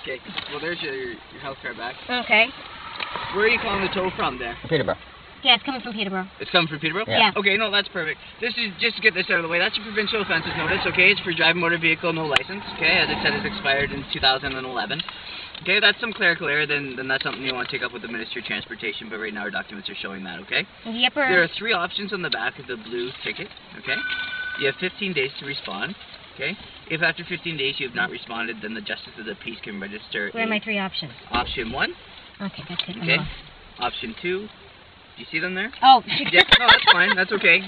Okay. Well, there's your health card back. Okay. Where are you calling the tow from there? Peterborough. Yeah, it's coming from Peterborough. It's coming from Peterborough? Yeah. Okay, no, that's perfect. This is, just to get this out of the way, that's your provincial offences notice, okay? It's for driving motor vehicle, no license, okay? As I said, it's expired in 2011. Okay, that's some clerical error, then that's something you want to take up with the Ministry of Transportation, but right now our documents are showing that, okay? Yepper. There are 3 options on the back of the blue ticket, okay? You have 15 days to respond, okay? If after 15 days you have not responded, then the Justice of the Peace can register. Where are my 3 options? Option 1. Okay, that's it. Okay. Option 2. Do you see them there? Oh. Yeah, no, that's fine. That's okay.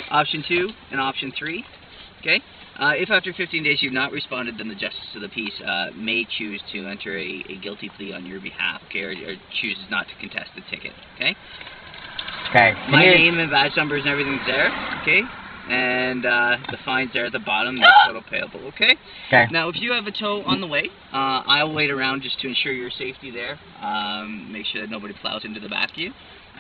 Option 2 and option 3. Okay. If after 15 days you've not responded, then the Justice of the Peace may choose to enter a guilty plea on your behalf, okay, or chooses not to contest the ticket, okay? Okay. My name and badge numbers and everything's there, okay? And the fine's there at the bottom, that's total payable, okay? Okay. Now, if you have a tow on the way, I'll wait around just to ensure your safety there. Make sure that nobody plows into the back of you.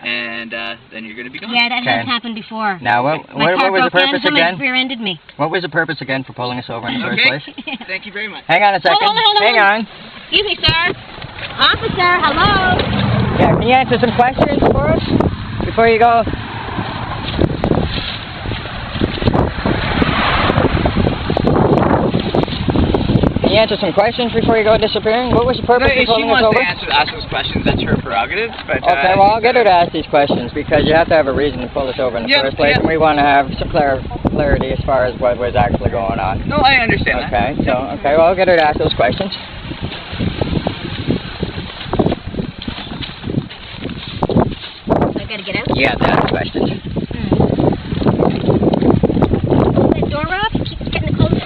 And then you're going to be gone. Yeah, that has happened before. Now, what was the purpose again? Rear-ended me. What was the purpose again for pulling us over in the first place? Thank you very much. Hang on a second. Hang on. Excuse me, sir. Officer, hello. Yeah, can you answer some questions for us before you go? Can you answer some questions before you go disappearing? What was the purpose of pulling us over? If she wants to ask those questions, that's her prerogative. But, okay, well, I'll get her to ask these questions because you have to have a reason to pull us over in the first place, and we want to have some clarity as far as what was actually going on. No, I understand that. Okay, so, well, I'll get her to ask those questions. I gotta get out? You have to ask questions. That door, Rob? Keeps getting closer.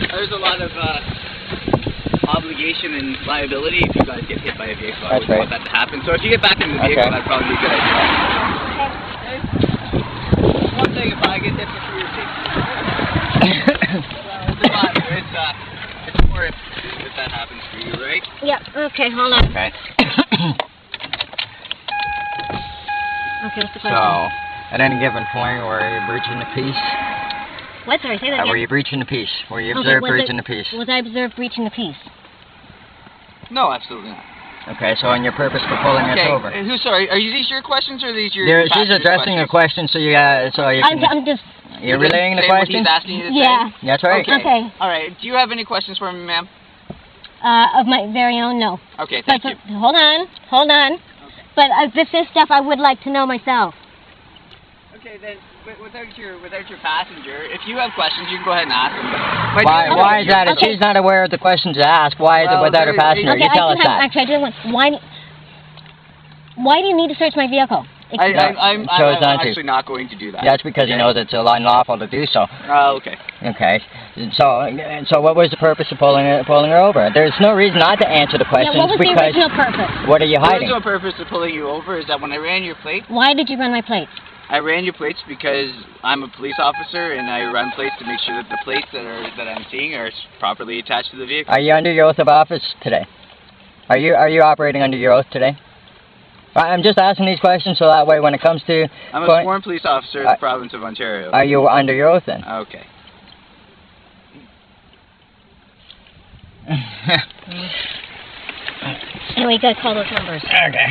There's a lot of obligation and liability if you guys get hit by a vehicle. I wouldn't want that to happen. So if you get back in the vehicle, that'd probably be a good idea. One thing, if I get hit for your safety, it's more if that happens for you, right? Yep. Okay, hold on. Okay. Okay, what's the question? So, at any given point, were you breaching the peace? What? Sorry, say that again. Were you breaching the peace? Were you observed breaching the peace? Was I observed breaching the peace? No, absolutely not. Okay, so on your purpose for pulling us over. Sorry, are these your questions or are these your she's addressing a question, so you can... I'm just... You're relaying the question? He's asking you to say? Yeah. That's right. Okay. All right, do you have any questions for me, ma'am? Of my very own, no. Okay, thank you. Hold on. Okay. But this is stuff I would like to know myself. Okay, then, without your passenger, if you have questions, you can go ahead and ask them. Why is that? If she's not aware of the questions to ask, why is it without her passenger? Okay, you tell us that. Actually, I do want... Why do you need to search my vehicle? I'm actually not going to do that. That's because he knows it's unlawful to do so. Oh, okay. Okay. So what was the purpose of pulling her over? There's no reason not to answer the questions. Yeah, what was the original purpose? What are you hiding? The original purpose of pulling you over is that when I ran your plate... Why did you run my plate? I ran your plates because I'm a police officer and I run plates to make sure that the plates that I'm seeing are properly attached to the vehicle. Are you under your oath of office today? Are you operating under your oath today? I'm just asking these questions so that way when it comes to... I'm a sworn police officer in the province of Ontario. Are you under your oath then? Okay. Anyway, you gotta call those numbers. Okay.